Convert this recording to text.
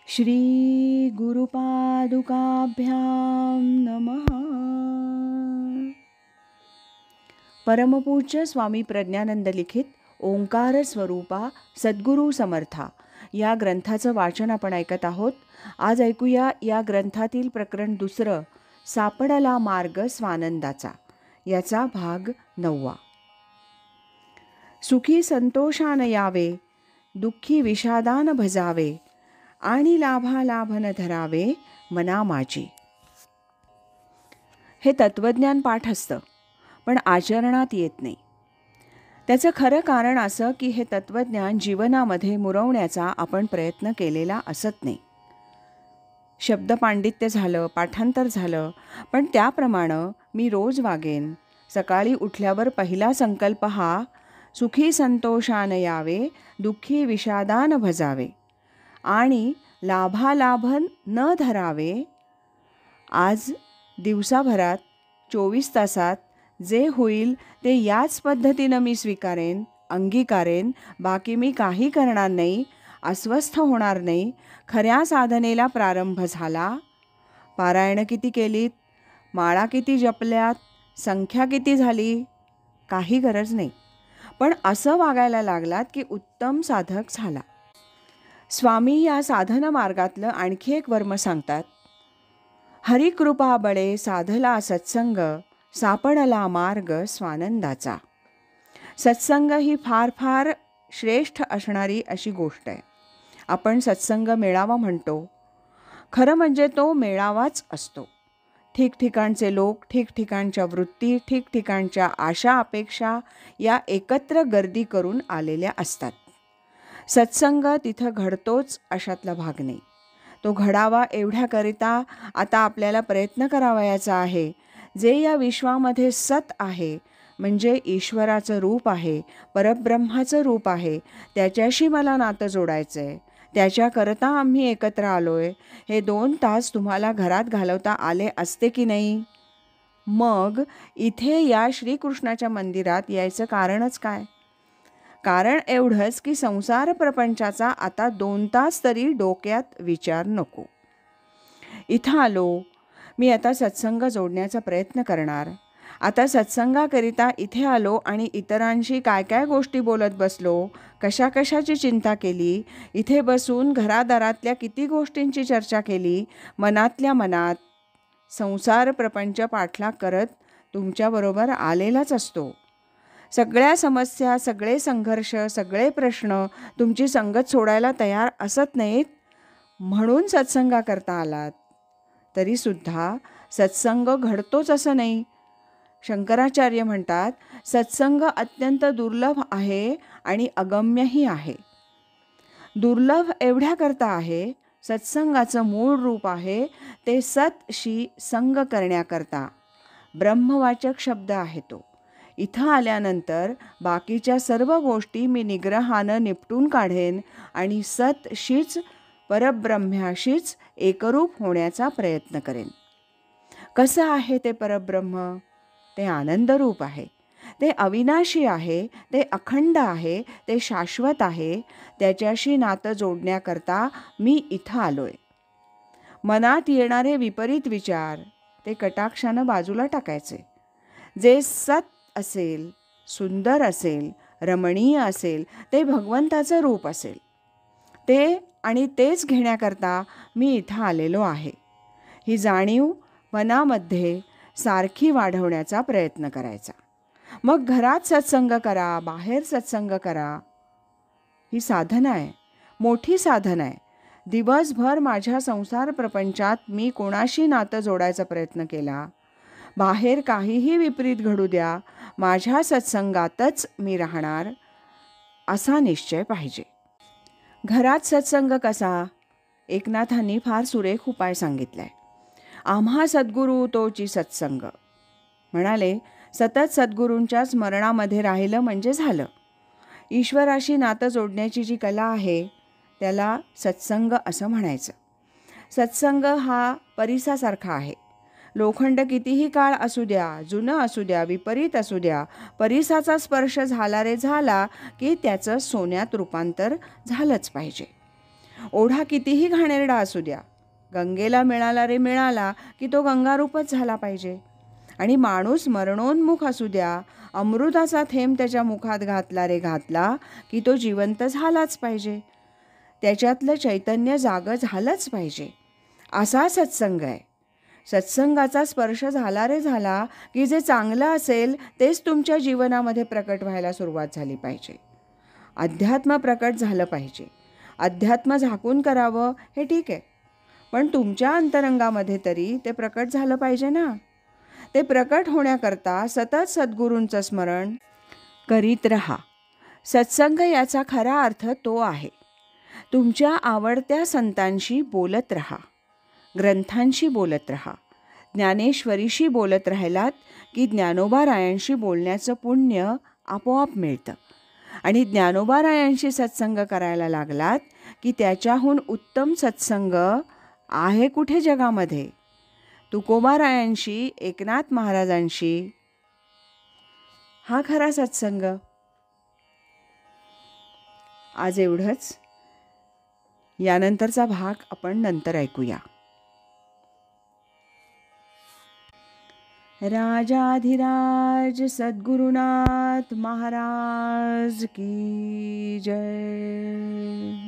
श्री गुरुपादुकाभ्यां नमः. परमपूज्य स्वामी प्रज्ञानंद लिखित ओंकार स्वरूपा सद्गुरू समर्था या ग्रंथाचं वाचन आपण ऐकत आहोत. आज ऐकूया या ग्रंथातील प्रकरण 2, सापडला मार्ग स्वानंदाचा, याचा भाग 9. सुखी संतोषान यावे, दुःखी विषादान भजावे, आणि लाभालाभन धरावे मना माझी. हे तत्त्वज्ञान पाठ असतं, पण आचरणात येत नाही. त्याचं खरं कारण असं की हे तत्त्वज्ञान जीवनामध्ये मुरवण्याचा आपण प्रयत्न केलेला असत नाही. शब्दपांडित्य झालं, पाठांतर झालं, पण त्याप्रमाणे मी रोज वागेन. सकाळी उठल्यावर पहिला संकल्प हा, सुखी संतोषान यावे, दुःखी विषादान भजावे, आणि लाभालाभन न धरावे. आज दिवसाभरात 24 तासात जे होईल ते याच पद्धतीनं मी स्वीकारेन, अंगीकारेन. बाकी मी काही करणार नाही, अस्वस्थ होणार नाही. खऱ्या साधनेला प्रारंभ झाला. पारायणं किती केलीत, माळा किती जपल्यात, संख्या किती झाली, काही गरज नाही. पण असं वागायला लागलात की उत्तम साधक झाला. स्वामी या साधन मार्गातलं आणखी एक वर्म सांगतात. हरिकृपा बळे साधला सत्संग, सापडला मार्ग स्वानंदाचा. सत्संग ही फार फार श्रेष्ठ असणारी अशी गोष्ट आहे. आपण सत्संग मेळावा म्हणतो, खरं म्हणजे तो मेळावाच असतो. ठिकठिकाणचे लोक, ठिकठिकाणच्या वृत्ती, ठिकठिकाणच्या आशा अपेक्षा या एकत्र गर्दी करून आलेल्या असतात. सत्संग तिथं घडतोच अशातला भाग नाही. तो घडावा एवढ्याकरिता आता आपल्याला प्रयत्न करावयाचा आहे. जे या विश्वामध्ये सत आहे, म्हणजे ईश्वराचं रूप आहे, परब्रह्माचं रूप आहे, त्याच्याशी मला नातं जोडायचं आहे. त्याच्याकरता आम्ही एकत्र आलो आहे. हे 2 तास तुम्हाला घरात घालवता आले असते की नाही? मग इथे या श्रीकृष्णाच्या मंदिरात यायचं कारणच काय? कारण एवढंच की संसार प्रपंचाचा आता 2 तास तरी डोक्यात विचार नको. इथं आलो, मी आता सत्संग जोडण्याचा प्रयत्न करणार. आता सत्संगाकरिता इथे आलो आणि इतरांशी काय काय गोष्टी बोलत बसलो, कशा कशाची चिंता केली, इथे बसून घरादारातल्या किती गोष्टींची चर्चा केली. मनातल्या मनात संसार प्रपंच पाठलाग करत तुमच्याबरोबर आलेलाच असतो. सगळ्या समस्या, सगळे संघर्ष, सगळे प्रश्न तुमची संगत सोडायला तयार असत नाहीत, म्हणून सत्संगाकरता आलात. तरीसुद्धा सत्संग घडतोच असं नाही. शंकराचार्य म्हणतात, सत्संग अत्यंत दुर्लभ आहे आणि अगम्यही आहे. दुर्लभ एवढ्याकरता आहे, सत्संगाचं मूळ रूप आहे ते सतशी संग करण्याकरता. ब्रह्मवाचक शब्द आहे तो. इथं आल्यानंतर बाकीच्या सर्व गोष्टी मी निग्रहानं निपटून काढेन आणि सतशीच, परब्रह्म्याशीच एकरूप होण्याचा प्रयत्न करेन. कसं आहे ते परब्रह्म? ते आनंदरूप आहे, ते अविनाशी आहे, ते अखंड आहे, ते शाश्वत आहे. त्याच्याशी नातं जोडण्याकरता मी इथं आलोय. मनात येणारे विपरीत विचार ते कटाक्षानं बाजूला टाकायचे. जे सत असेल, सुंदर असेल, रमणीय असेल, ते भगवंताचं रूप असेल, ते आणि तेच घेण्याकरता मी इथं आलेलो आहे. ही जाणीव मनामध्ये सारखी वाढवण्याचा प्रयत्न करायचा. मग घरात सत्संग करा, बाहेर सत्संग करा. ही साधना आहे, मोठी साधना आहे. दिवसभर माझ्या संसार प्रपंचात मी कोणाशी नातं जोडायचा प्रयत्न केला. बाहेर काहीही विपरीत घडू द्या, माझ्या सत्संगातच मी राहणार, असा निश्चय पाहिजे. घरात सत्संग कसा? एकनाथांनी फार सुरेख उपाय सांगितलाय. आम्हा सद्गुरू तोची सत्संग. म्हणाले, सतत सद्गुरूंच्या स्मरणामध्ये राहिलं म्हणजे झालं. ईश्वराशी नातं जोडण्याची जी कला आहे त्याला सत्संग असं म्हणायचं. सत्संग हा परिसासारखा आहे. लोखंड कितीही काळ असू द्या, जुनं असू द्या, विपरीत असू द्या, परिसाचा स्पर्श झाला रे झाला की त्याचं सोन्यात रूपांतर झालंच पाहिजे. ओढा कितीही घाणेरडा असू द्या, गंगेला मिळाला रे मिळाला की तो गंगारूपच झाला पाहिजे. आणि माणूस मरणोन्मुख असू द्या, अमृताचा थेंब त्याच्या मुखात घातला रे घातला की तो जिवंत झालाच पाहिजे. त्याच्यातलं चैतन्य जागं झालंच पाहिजे. असा सत्संग आहे. सत्संगाचा स्पर्श झाला रे झाला की जे चांगलं असेल तेच तुमच्या जीवनामध्ये प्रकट व्हायला सुरुवात झाली पाहिजे. अध्यात्म प्रकट झालं पाहिजे. अध्यात्म झाकून करावं हे ठीक आहे, पण तुमच्या अंतरंगामध्ये तरी ते प्रकट झालं पाहिजे ना. ते प्रकट होण्याकरता सतत सद्गुरूंचं स्मरण करीत रहा. सत्संग याचा खरा अर्थ तो आहे. तुमच्या आवडत्या संतांशी बोलत रहा, ग्रंथांशी बोलत रहा. ज्ञानेश्वरीशी बोलत राहिलात की ज्ञानोबारायांशी बोलण्याचं पुण्य आपोआप मिळतं. आणि ज्ञानोबारायांशी सत्संग करायला लागलात की त्याच्याहून उत्तम सत्संग आहे कुठे जगामध्ये. तुकोबारायांशी, एकनाथ महाराजांशी हा खरा सत्संग. आज एवढंच. यानंतरचा भाग आपण नंतर ऐकूया. राजाधिराज सद्गुरुनाथ महाराज की जय.